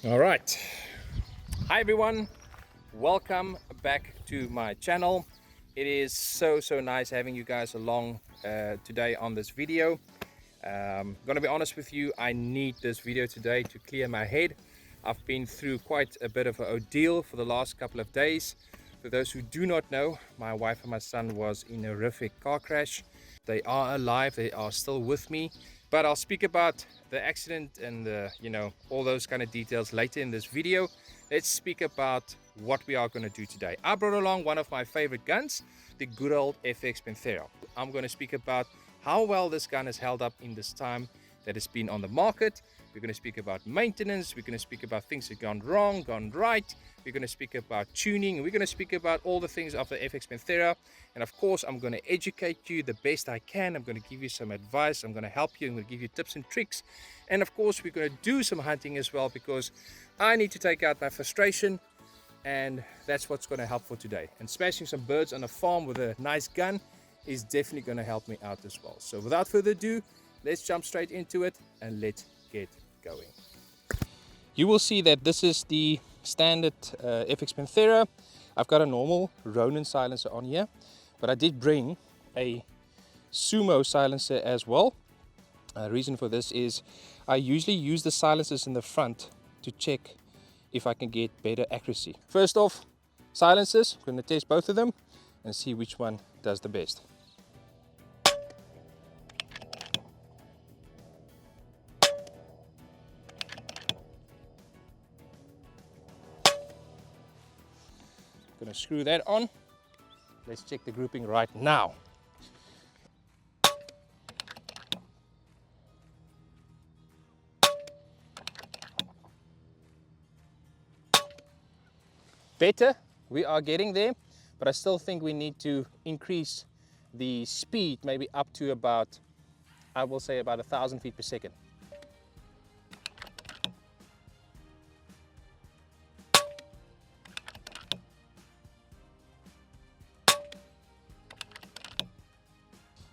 All right, hi everyone, welcome back to my channel. It is so nice having you guys along today on this video. Gonna be honest with you, I need this video today to clear my head. I've been through quite a bit of an ordeal for the last couple of days. For those who do not know, my wife and my son was in a horrific car crash. They are alive, they are still with me, but I'll speak about the accident and all those kind of details later in this video. Let's speak about what we are going to do today. I brought along one of my favorite guns, the good old Fx Panthera. I'm going to speak about how well this gun has held up in this time that it's been on the market. We're going to speak about maintenance, we're going to speak about things that have gone wrong, gone right, we're going to speak about tuning, we're going to speak about all the things of the Fx Panthera, and of course I'm going to educate you the best I can. I'm going to give you some advice, I'm going to help you, I'm going to give you tips and tricks, and of course we're going to do some hunting as well, because I need to take out my frustration, and that's what's going to help for today. And smashing some birds on a farm with a nice gun is definitely going to help me out as well. So without further ado, let's jump straight into it and let's get going. You will see that this is the standard Fx Panthera. I've got a normal Ronin silencer on here, but I did bring a Sumo silencer as well. Reason for this is I usually use the silencers in the front to check if I can get better accuracy. First off, silencers, I'm going to test both of them and see which one does the best. Going to screw that on. Let's check the grouping right now. Better, we are getting there, but I still think we need to increase the speed maybe up to about, I will say about 1,000 feet per second.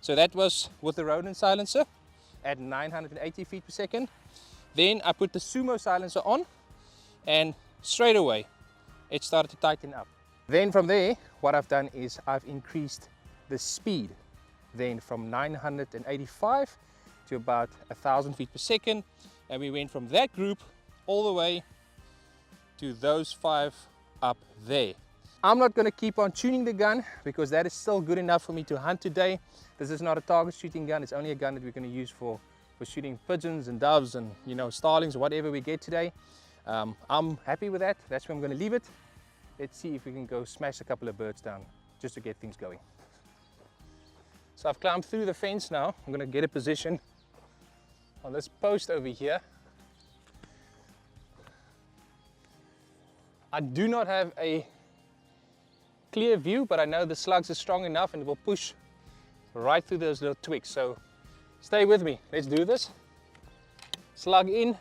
So that was with the Ronin silencer at 980 feet per second. Then I put the Sumo silencer on, and straight away it started to tighten up. Then from there, what I've done is I've increased the speed then from 985 to about 1,000 feet per second. And we went from that group all the way to those 5 up there. I'm not going to keep on tuning the gun because that is still good enough for me to hunt today. This is not a target shooting gun. It's only a gun that we're going to use for shooting pigeons and doves and starlings or whatever we get today. I'm happy with that. That's where I'm going to leave it. Let's see if we can go smash a couple of birds down just to get things going. So I've climbed through the fence now. I'm going to get a position on this post over here. I do not have a clear view, but I know the slugs are strong enough and it will push right through those little twigs. So stay with me. Let's do this. Slug in.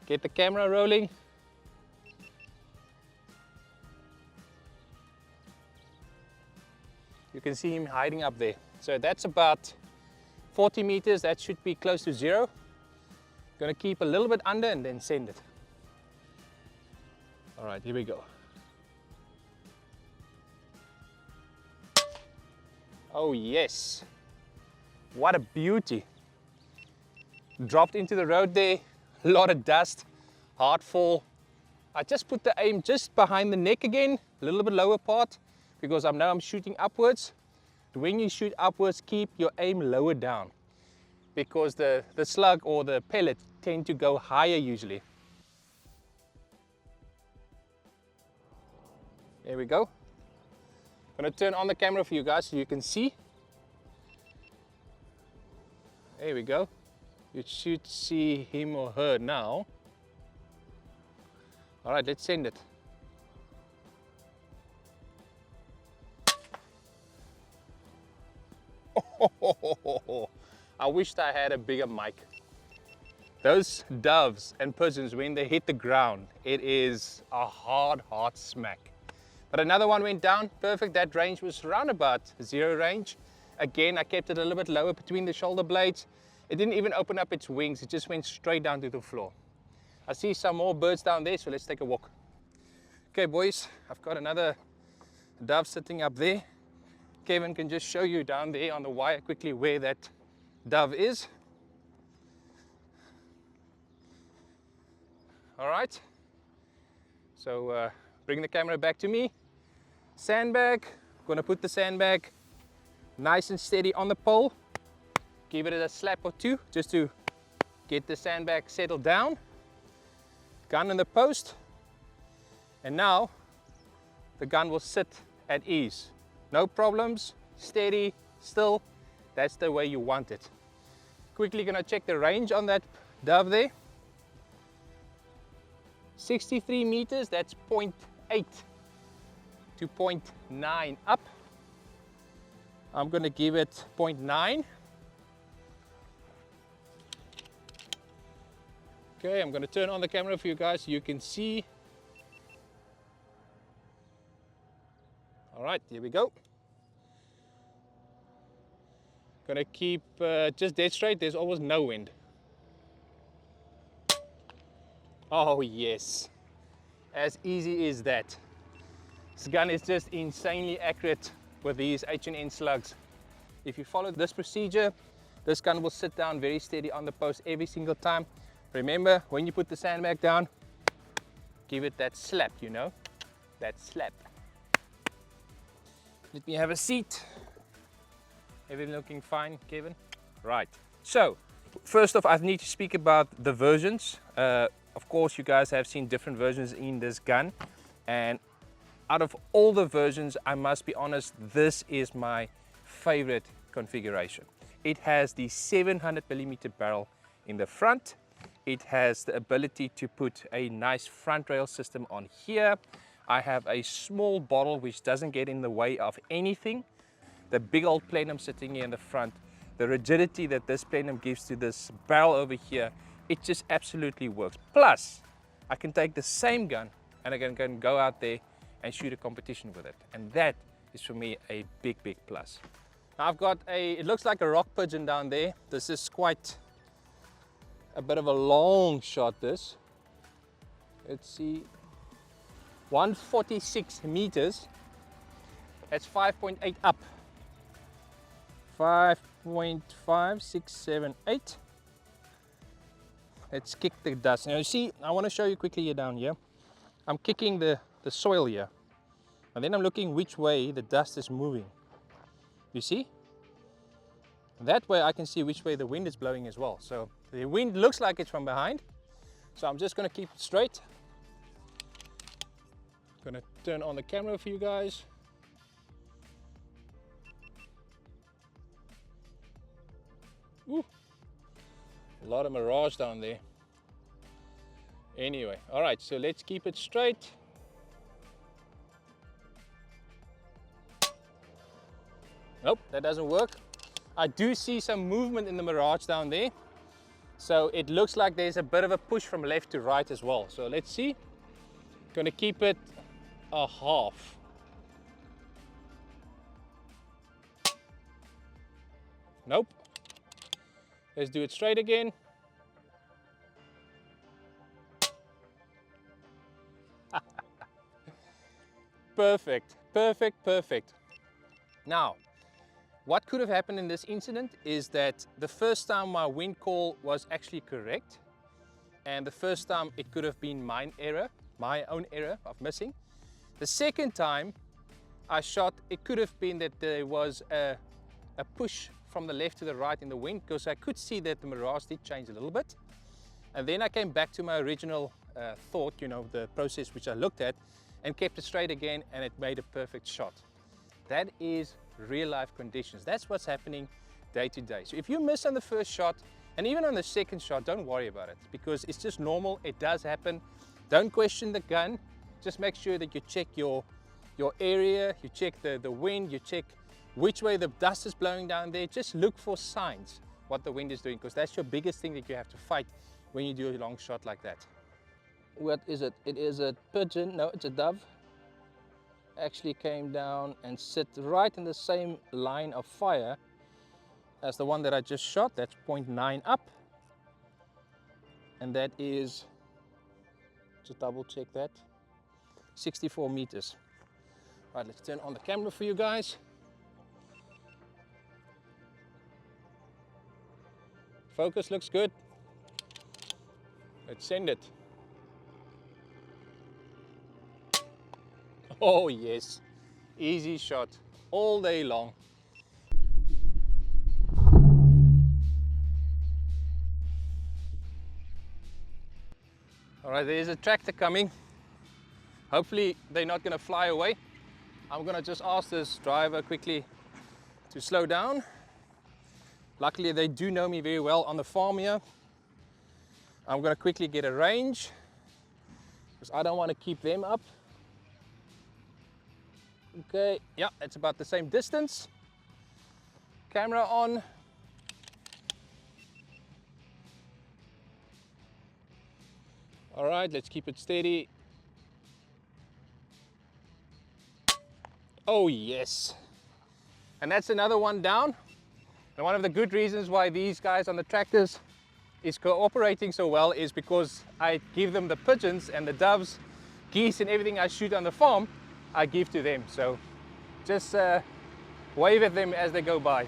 Get the camera rolling. You can see him hiding up there. So that's about 40 meters. That should be close to zero. Going to keep a little bit under and then send it. All right, here we go. Oh yes, what a beauty. Dropped into the road there, a lot of dust, hard fall. I just put the aim just behind the neck again, a little bit lower part, because I know I'm shooting upwards. When you shoot upwards, keep your aim lower down, because the slug or the pellet tend to go higher usually. There we go. I'm going to turn on the camera for you guys so you can see. There we go. You should see him or her now. All right, let's send it. I wished I had a bigger mic. Those doves and pigeons, when they hit the ground, it is a hard smack. But another one went down, perfect. That range was around about zero range. Again, I kept it a little bit lower between the shoulder blades. It didn't even open up its wings, it just went straight down to the floor. I see some more birds down there, so let's take a walk. Okay boys, I've got another dove sitting up there. Kevin can just show you down there on the wire quickly where that dove is. All right, so bring the camera back to me. Sandbag, gonna put the sandbag nice and steady on the pole. Give it a slap or two just to get the sandbag settled down. Gun in the post, and now the gun will sit at ease. No problems, steady, still. That's the way you want it. Quickly gonna check the range on that dove there. 63 meters, that's 0.8 to 0.9 up. I'm gonna give it 0.9. Okay, I'm gonna turn on the camera for you guys so you can see. All right, here we go. Gonna keep just dead straight, there's always no wind. Oh yes, as easy as that. This gun is just insanely accurate with these H&N slugs. If you follow this procedure, this gun will sit down very steady on the post every single time. Remember, when you put the sandbag down, give it that slap, you know, that slap. Let me have a seat. Everything looking fine, Kevin? Right, so first off, I need to speak about the versions. Of course, you guys have seen different versions in this gun, and out of all the versions, I must be honest, this is my favorite configuration. It has the 700mm barrel in the front. It has the ability to put a nice front rail system on here. I have a small bottle which doesn't get in the way of anything. The big old plenum sitting here in the front, the rigidity that this plenum gives to this barrel over here, it just absolutely works. Plus, I can take the same gun and I can go out there and shoot a competition with it. And that is for me a big, big plus. Now I've got it looks like a rock pigeon down there. This is quite a bit of a long shot, this. Let's see, 146 meters. That's 5.8 up. 5.5, 6, 7, 8. Let's kick the dust. Now you see, I want to show you quickly here down here. I'm kicking the soil here. And then I'm looking which way the dust is moving. You see? That way I can see which way the wind is blowing as well. So the wind looks like it's from behind. So I'm just going to keep it straight. I'm going to turn on the camera for you guys. Ooh, a lot of mirage down there. Anyway, all right, so let's keep it straight. Nope, that doesn't work. I do see some movement in the mirage down there. So it looks like there's a bit of a push from left to right as well. So let's see. Gonna keep it a half. Nope. Let's do it straight again. Perfect, perfect, perfect. Now, what could have happened in this incident is that the first time my wind call was actually correct, and the first time it could have been my own error of missing. The second time I shot, it could have been that there was a push from the left to the right in the wind, because I could see that the mirage did change a little bit. And then I came back to my original thought, you know, the process which I looked at, and kept it straight again, and it made a perfect shot. That is real life conditions. That's what's happening day to day. So if you miss on the first shot, and even on the second shot, don't worry about it, because it's just normal. It does happen. Don't question the gun. Just make sure that you check your area, you check the wind, you check which way the dust is blowing down there. Just look for signs what the wind is doing, because that's your biggest thing that you have to fight when you do a long shot like that. What is it? It is a pigeon. No, it's a dove. Actually came down and sit right in the same line of fire as the one that I just shot. That's 0.9 up, and that is Just double check that. 64 meters. Right, let's turn on the camera for you guys. Focus looks good. Let's send it. Oh yes, easy shot all day long. All right, there's a tractor coming. Hopefully they're not going to fly away. I'm going to just ask this driver quickly to slow down. Luckily they do know me very well on the farm here. I'm going to quickly get a range because I don't want to keep them up. Okay, yeah, it's about the same distance. Camera on. All right, let's keep it steady. Oh yes. And that's another one down. And one of the good reasons why these guys on the tractors is cooperating so well is because I give them the pigeons and the doves, geese and everything I shoot on the farm, I give to them. So just wave at them as they go by.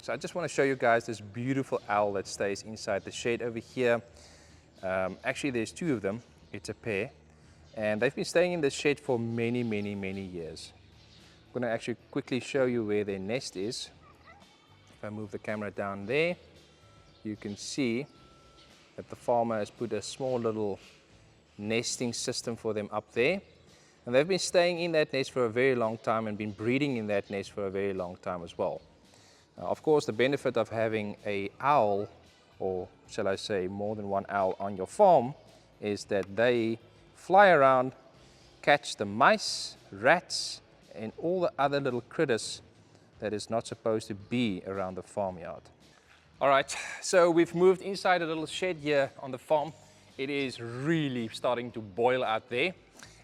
So I just want to show you guys this beautiful owl that stays inside the shed over here. Actually there's two of them, it's a pair. And they've been staying in this shed for many years. I'm going to actually quickly show you where their nest is. If I move the camera down there, you can see that the farmer has put a small little nesting system for them up there. And they've been staying in that nest for a very long time and been breeding in that nest for a very long time as well. Now, of course, the benefit of having an owl, or shall I say more than one owl on your farm, is that they fly around, catch the mice, rats, and all the other little critters that is not supposed to be around the farmyard. All right, so we've moved inside a little shed here on the farm. It is really starting to boil out there.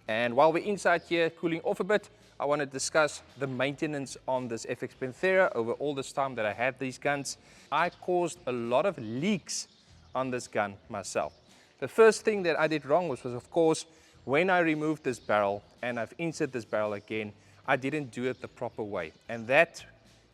And while we're inside here cooling off a bit, I want to discuss the maintenance on this Fx Panthera over all this time that I had these guns. I caused a lot of leaks on this gun myself. The first thing that I did wrong was of course, when I removed this barrel and I've inserted this barrel again, I didn't do it the proper way. And that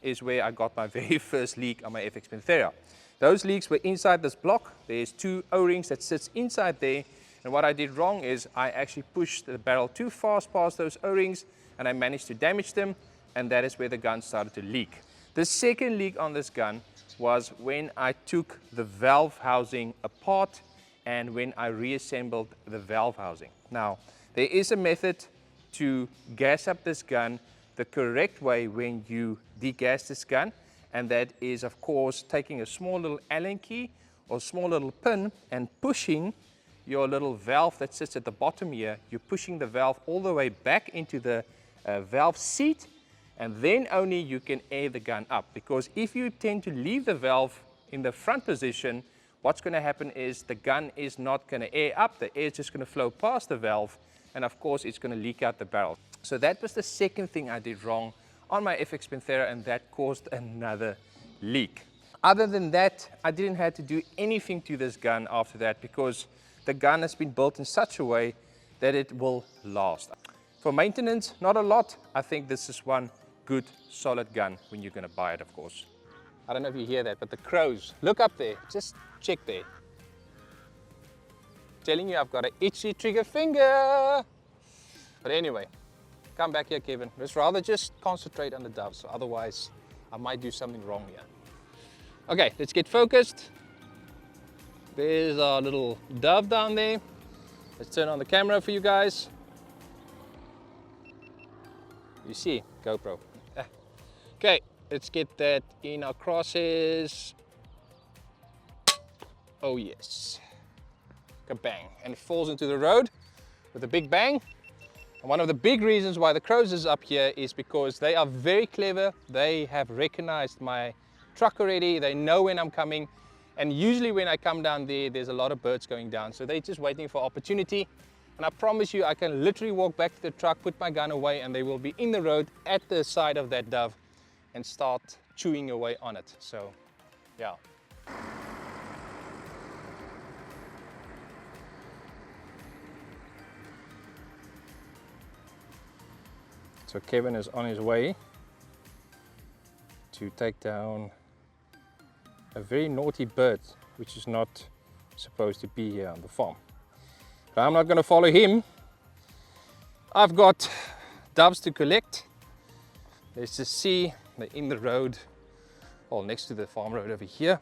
is where I got my very first leak on my Fx Panthera. Those leaks were inside this block. There's two O-rings that sits inside there. And what I did wrong is I actually pushed the barrel too fast past those O-rings and I managed to damage them, and that is where the gun started to leak. The second leak on this gun was when I took the valve housing apart and when I reassembled the valve housing. Now, there is a method to gas up this gun the correct way when you degas this gun, and that is of course taking a small little Allen key or small little pin and pushing your little valve that sits at the bottom here. You're pushing the valve all the way back into the valve seat, and then only you can air the gun up, because if you tend to leave the valve in the front position, what's going to happen is the gun is not going to air up. The air is just going to flow past the valve, and of course it's going to leak out the barrel. So that was the second thing I did wrong on my Fx Panthera, and that caused another leak. Other than that, I didn't have to do anything to this gun after that, because the gun has been built in such a way that it will last. For maintenance, not a lot. I think this is one good solid gun when you're going to buy it, of course. I don't know if you hear that, but the crows, look up there, just check there. Telling you I've got an itchy trigger finger. But anyway, come back here, Kevin. Let's rather just concentrate on the doves, otherwise I might do something wrong here. Okay, let's get focused. There's our little dove down there. Let's turn on the camera for you guys. You see, GoPro. Okay, let's get that in our crosshairs. Oh yes. Kabang. And it falls into the road with a big bang. And one of the big reasons why the crows is up here is because they are very clever. They have recognized my truck already. They know when I'm coming. And usually when I come down there, there's a lot of birds going down. So they're just waiting for opportunity. And I promise you, I can literally walk back to the truck, put my gun away, and they will be in the road at the side of that dove and start chewing away on it. So, yeah. So Kevin is on his way to take down a very naughty bird, which is not supposed to be here on the farm. But I'm not going to follow him. I've got doves to collect. Let's just see, they're in the road, well, next to the farm road over here.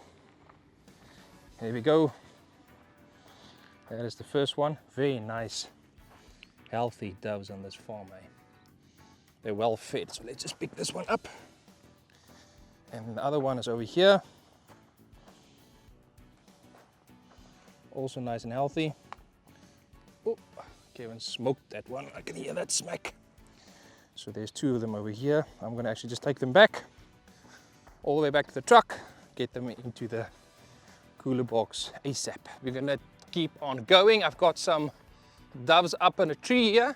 There we go. That is the first one. Very nice, healthy doves on this farm, eh? They're well fed, so let's just pick this one up. And the other one is over here. Also nice and healthy. Oh, Kevin smoked that one. I can hear that smack. So there's two of them over here. I'm going to actually just take them back, all the way back to the truck, get them into the cooler box ASAP. We're going to keep on going. I've got some doves up on a tree here,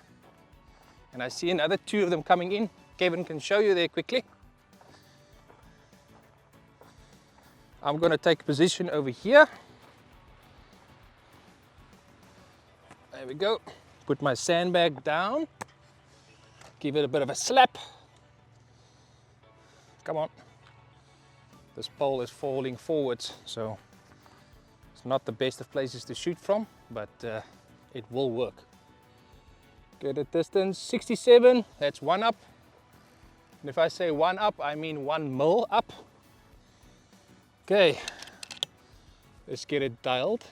and I see another two of them coming in. Kevin can show you there quickly. I'm going to take position over here. There we go. Put my sandbag down. Give it a bit of a slap. Come on. This pole is falling forwards, so it's not the best of places to shoot from, but it will work. Good at distance, 67, that's one up. And if I say one up, I mean 1 mil up. Okay, let's get it dialed.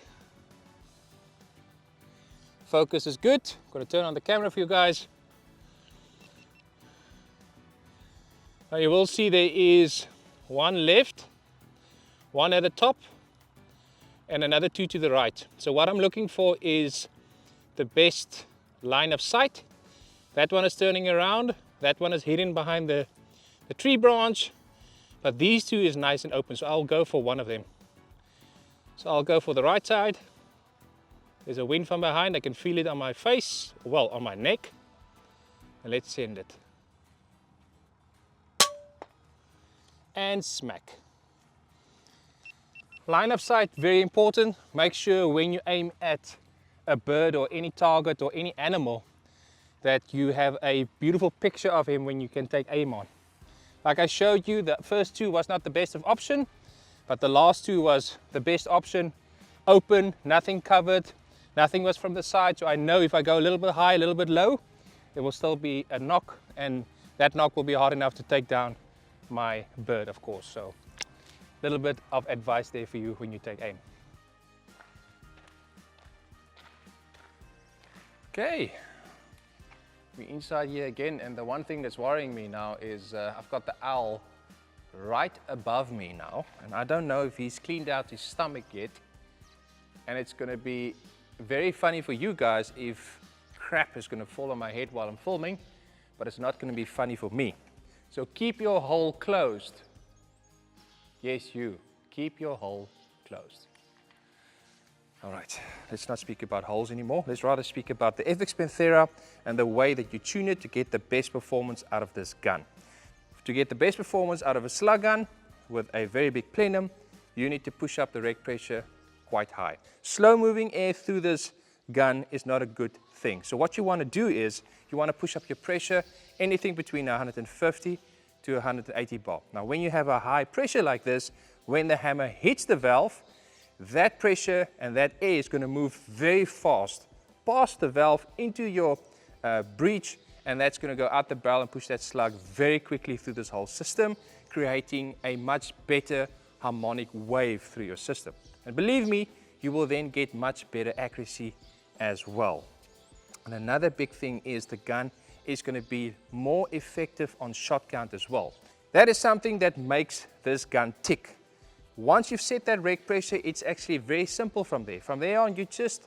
Focus is good. I'm going to turn on the camera for you guys. Now you will see there is one left, one at the top, and another two to the right. So what I'm looking for is the best line of sight. That one is turning around, that one is hidden behind the tree branch, but these two is nice and open, so I'll go for one of them. So I'll go for the right side. There's a wind from behind, I can feel it on my face, well, on my neck. And let's send it. And smack. Line of sight, very important. Make sure when you aim at a bird or any target or any animal that you have a beautiful picture of him when you can take aim on. Like I showed you, the first two was not the best of option, but the last two was the best option. Open, nothing covered, nothing was from the side, so I know if I go a little bit high, a little bit low, there will still be a knock, and that knock will be hard enough to take down my bird, of course. So a little bit of advice there for you when you take aim. Okay, we're inside here again, and the one thing that's worrying me now is I've got the owl right above me now, and I don't know if he's cleaned out his stomach yet, and it's going to be very funny for you guys if crap is going to fall on my head while I'm filming, but it's not going to be funny for me. So keep your hole closed. Yes, you. Keep your hole closed. All right, let's not speak about holes anymore. Let's rather speak about the Fx Panthera and the way that you tune it to get the best performance out of this gun. To get the best performance out of a slug gun with a very big plenum, you need to push up the reg pressure quite high. Slow moving air through this gun is not a good thing. So what you want to do is you want to push up your pressure anything between 150 to 180 bar. Now when you have a high pressure like this, when the hammer hits the valve, that pressure and that air is going to move very fast past the valve into your breech, and that's going to go out the barrel and push that slug very quickly through this whole system, creating a much better harmonic wave through your system. And believe me, you will then get much better accuracy as well. And another big thing is the gun is going to be more effective on shot count as well. That is something that makes this gun tick. Once you've set that reg pressure, it's actually very simple from there. From there on, you just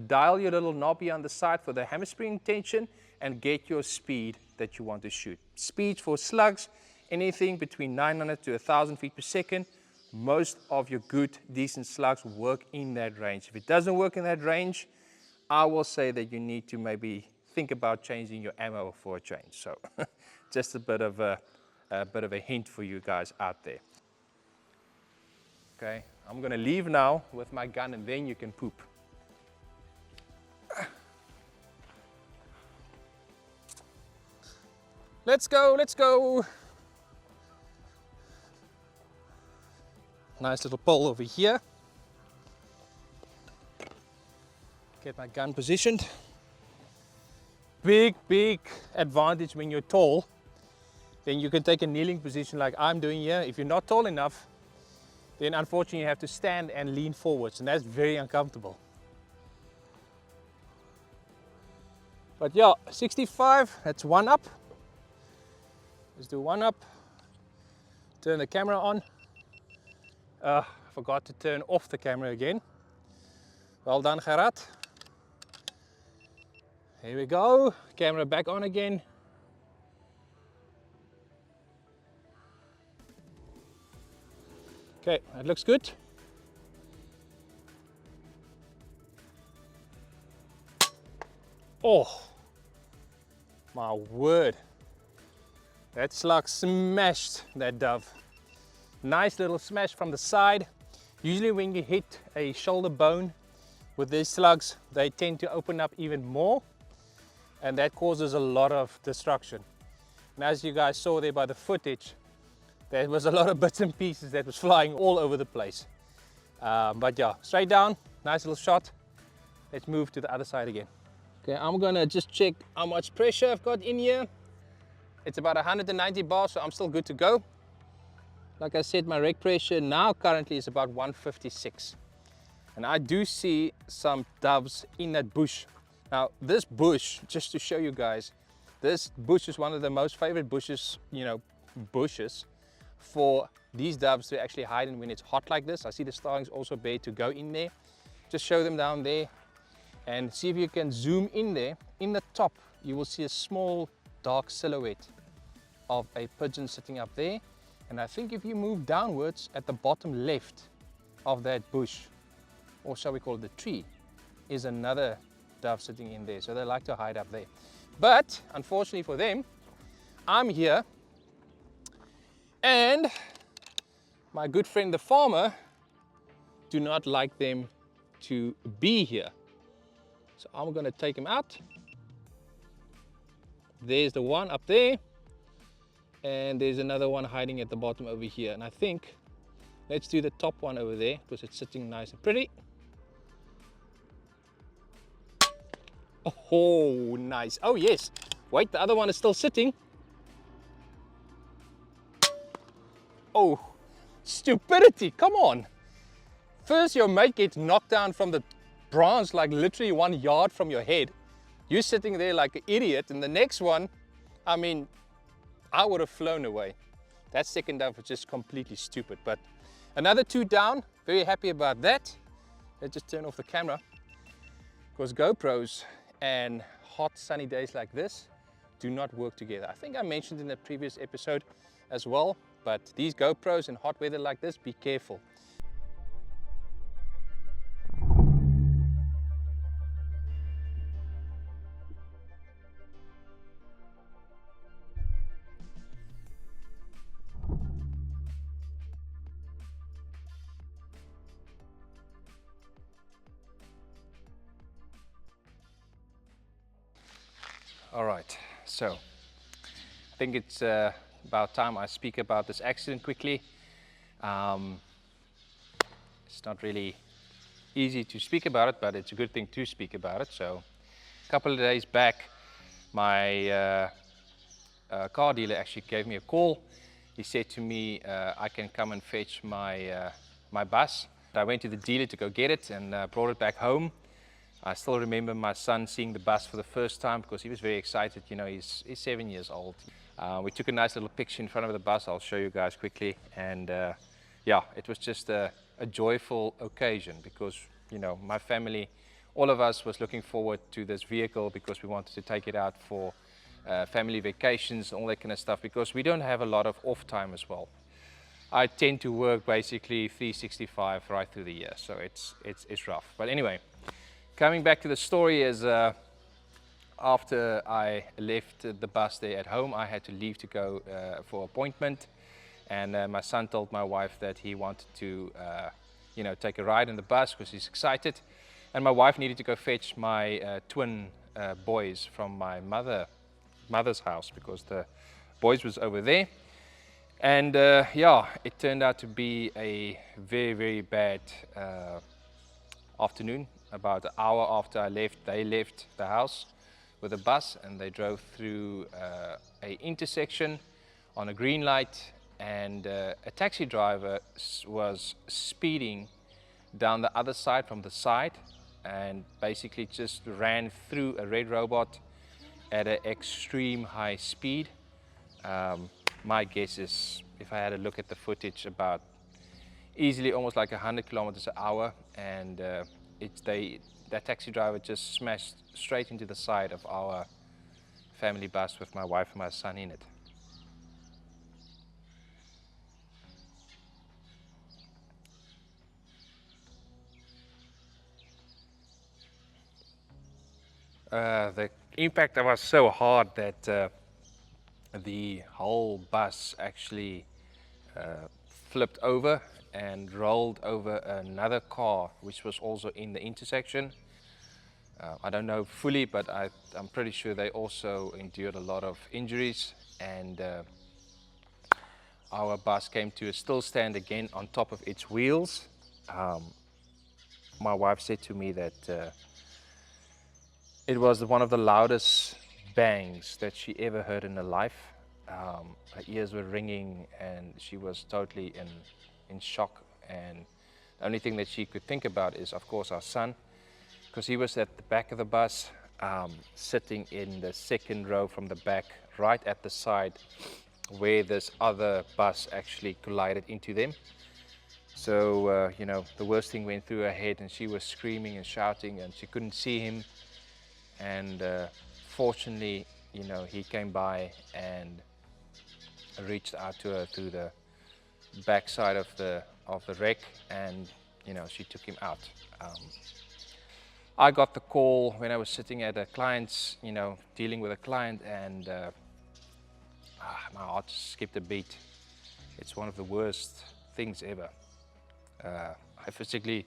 dial your little knob here on the side for the hammer spring tension and get your speed that you want to shoot. Speeds for slugs, anything between 900 to 1,000 feet per second. Most of your good, decent slugs work in that range. If it doesn't work in that range, I will say that you need to maybe think about changing your ammo for a change. So just a bit of a hint for you guys out there. Okay, I'm gonna leave now with my gun and then you can poop. Let's go, let's go. Nice little pole over here. Get my gun positioned. Big advantage when you're tall. Then you can take a kneeling position like I'm doing here. If you're not tall enough, then unfortunately you have to stand and lean forwards, and that's very uncomfortable. But yeah, 65, that's one up. Let's do one up. Turn the camera on. Forgot to turn off the camera again. Well done, Gerard. Here we go. Camera back on again. Okay, that looks good. Oh, my word. That slug smashed that dove. Nice little smash from the side. Usually when you hit a shoulder bone with these slugs, they tend to open up even more, and that causes a lot of destruction. And as you guys saw there by the footage, there was a lot of bits and pieces that was flying all over the place. But yeah, straight down, nice little shot. Let's move to the other side again. Okay, I'm gonna just check how much pressure I've got in here. It's about 190 bars, so I'm still good to go. Like I said, my rec pressure now currently is about 156. And I do see some doves in that bush. Now this bush, just to show you guys, this bush is one of the most favorite bushes, bushes for these doves to actually hide in when it's hot like this. I see the starlings also bear to go in there. Just show them down there and see if you can zoom in there. In the top, you will see a small dark silhouette of a pigeon sitting up there. And I think if you move downwards at the bottom left of that bush, or shall we call it the tree, is another dove sitting in there. So they like to hide up there. But unfortunately for them, I'm here and my good friend the farmer do not like them to be here. So I'm going to take him out. There's the one up there. And there's another one hiding at the bottom over here. And I think let's do the top one over there because it's sitting nice and pretty. Oh, nice. Oh, yes. Wait, the other one is still sitting. Oh, stupidity. Come on. First, your mate gets knocked down from the branch like literally 1 yard from your head. You're sitting there like an idiot. And the next one, I mean, I would have flown away. That second dove was just completely stupid. But another 2 down. Very happy about that. Let's just turn off the camera because GoPros and hot sunny days like this do not work together. I think I mentioned in the previous episode as well, but these GoPros in hot weather like this, be careful. All right, so I think it's about time I speak about this accident quickly. It's not really easy to speak about it, but it's a good thing to speak about it. So a couple of days back, my car dealer actually gave me a call. He said to me, I can come and fetch my bus. I went to the dealer to go get it and brought it back home. I still remember my son seeing the bus for the first time because he was very excited. You know, he's 7 years old. We took a nice little picture in front of the bus. I'll show you guys quickly. And yeah, it was just a joyful occasion because, you know, my family, all of us was looking forward to this vehicle because we wanted to take it out for family vacations, all that kind of stuff, because we don't have a lot of off time as well. I tend to work basically 365 right through the year, so it's rough. But anyway, Coming back to the story is after I left the bus there at home, I had to leave to go for appointment, and my son told my wife that he wanted to take a ride in the bus because he's excited, and my wife needed to go fetch my twin boys from my mother's house because the boys was over there. And yeah, it turned out to be a very, very bad afternoon. About an hour after I left, they left the house with a bus and they drove through a intersection on a green light, and a taxi driver was speeding down the other side from the side and basically just ran through a red robot at an extreme high speed. My guess is, if I had a look at the footage, about easily almost like 100 kilometers an hour, and that taxi driver just smashed straight into the side of our family bus with my wife and my son in it. The impact was so hard that the whole bus actually flipped over and rolled over another car which was also in the intersection. I don't know fully, but I'm pretty sure they also endured a lot of injuries, and our bus came to a still stand again on top of its wheels. My wife said to me that it was one of the loudest bangs that she ever heard in her life. Her ears were ringing and she was totally in shock, and the only thing that she could think about is, of course, our son, because he was at the back of the bus, sitting in the second row from the back, right at the side where this other bus actually collided into them. So, the worst thing went through her head and she was screaming and shouting and she couldn't see him. And fortunately, he came by and reached out to her through the backside of the wreck, and she took him out. I got the call when I was sitting at a client's, dealing with a client, and my heart skipped a beat. It's one of the worst things ever. I physically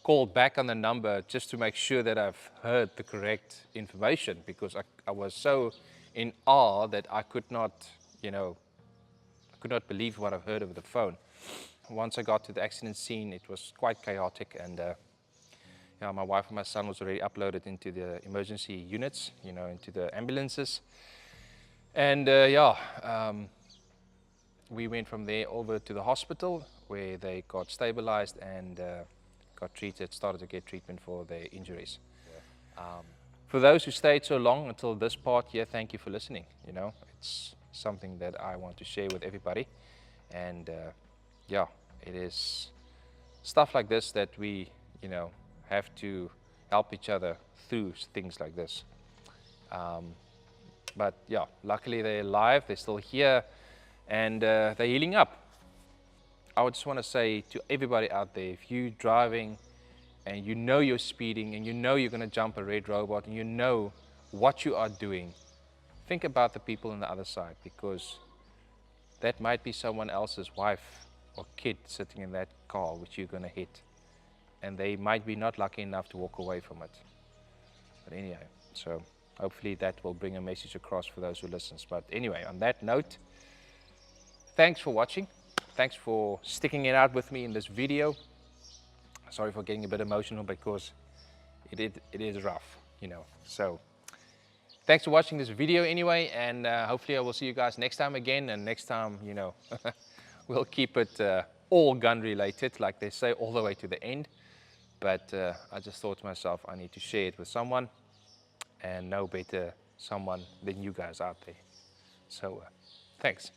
called back on the number just to make sure that I've heard the correct information, because I was so in awe that I could not believe what I've heard over the phone. Once I got to the accident scene, it was quite chaotic, and my wife and my son was already uploaded into the emergency units, into the ambulances. And we went from there over to the hospital where they got stabilized and got treated, started to get treatment for their injuries. For those who stayed so long until this part here, thank you for listening. It's something that I want to share with everybody. And it is stuff like this that we, have to help each other through things like this. But yeah, luckily they're alive, they're still here, and they're healing up. I would just want to say to everybody out there, if you're driving and you're speeding and you're going to jump a red robot and you know what you are doing, think about the people on the other side, because that might be someone else's wife or kid sitting in that car which you're going to hit, and they might be not lucky enough to walk away from it. But anyway, so hopefully that will bring a message across for those who listen. But anyway, on that note, thanks for watching. Thanks for sticking it out with me in this video. Sorry for getting a bit emotional, because it is rough, So thanks for watching this video anyway, and hopefully I will see you guys next time again. And next time, we'll keep it all gun related, like they say, all the way to the end. But I just thought to myself, I need to share it with someone, and no better someone than you guys out there. So thanks.